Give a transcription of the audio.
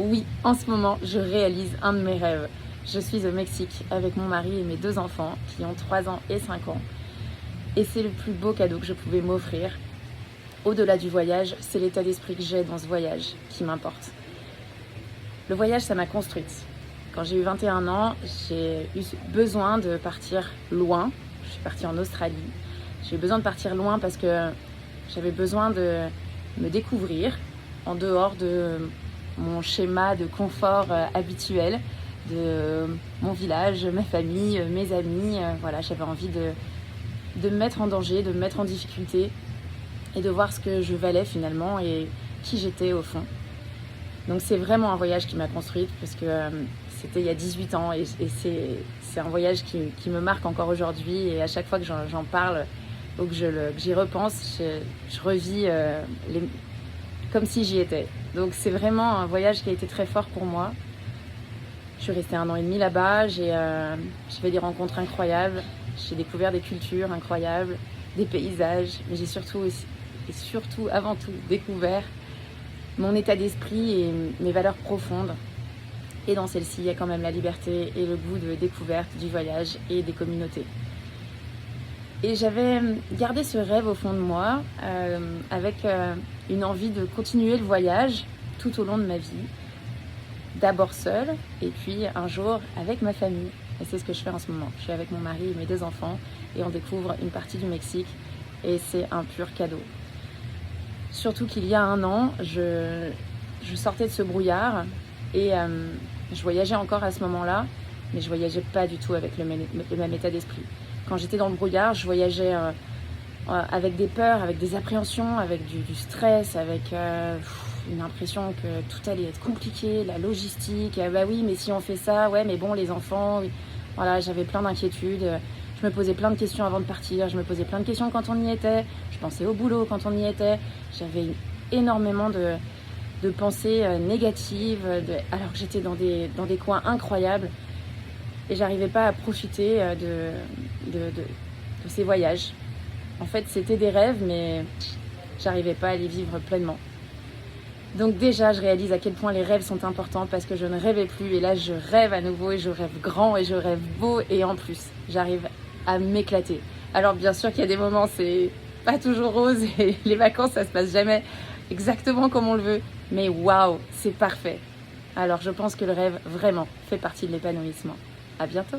Oui, en ce moment, je réalise un de mes rêves. Je suis au Mexique avec mon mari et mes 2 enfants qui ont 3 ans et 5 ans. Et c'est le plus beau cadeau que je pouvais m'offrir. Au-delà du voyage, c'est l'état d'esprit que j'ai dans ce voyage qui m'importe. Le voyage, ça m'a construite. Quand j'ai eu 21 ans, j'ai eu besoin de partir loin. Je suis partie en Australie. J'ai eu besoin de partir loin parce que j'avais besoin de me découvrir en dehors de mon schéma de confort habituel, de mon village, ma famille, mes amis. Voilà, j'avais envie de me mettre en danger, de me mettre en difficulté et de voir ce que je valais finalement et qui j'étais au fond. Donc c'est vraiment un voyage qui m'a construite parce que c'était il y a 18 ans et c'est un voyage qui me marque encore aujourd'hui et à chaque fois que j'en parle ou que j'y repense, je revis comme si j'y étais. Donc c'est vraiment un voyage qui a été très fort pour moi. Je suis restée 1 an et demi là-bas, j'ai fait des rencontres incroyables, j'ai découvert des cultures incroyables, des paysages, mais j'ai surtout avant tout découvert mon état d'esprit et mes valeurs profondes. Et dans celle-ci, il y a quand même la liberté et le goût de découverte du voyage et des communautés. Et j'avais gardé ce rêve au fond de moi, avec une envie de continuer le voyage tout au long de ma vie. D'abord seule, et puis un jour avec ma famille. Et c'est ce que je fais en ce moment. Je suis avec mon mari et mes 2 enfants, et on découvre une partie du Mexique, et c'est un pur cadeau. Surtout qu'il y a 1 an, je sortais de ce brouillard, et je voyageais encore à ce moment-là, mais je voyageais pas du tout avec le même état d'esprit. Quand j'étais dans le brouillard, je voyageais avec des peurs, avec des appréhensions, avec du stress, avec une impression que tout allait être compliqué, la logistique, bah oui, mais si on fait ça, ouais, mais bon, les enfants, oui. Voilà, j'avais plein d'inquiétudes, je me posais plein de questions avant de partir, je me posais plein de questions quand on y était, je pensais au boulot quand on y était, j'avais énormément de pensées négatives, alors que j'étais dans des coins incroyables et j'arrivais pas à profiter de ces voyages. En fait, c'était des rêves, mais j'arrivais pas à les vivre pleinement. Donc déjà, je réalise à quel point les rêves sont importants parce que je ne rêvais plus. Et là, je rêve à nouveau et je rêve grand et je rêve beau. Et en plus, j'arrive à m'éclater. Alors bien sûr qu'il y a des moments, c'est pas toujours rose et les vacances, ça se passe jamais exactement comme on le veut. Mais waouh, c'est parfait. Alors je pense que le rêve, vraiment, fait partie de l'épanouissement. À bientôt.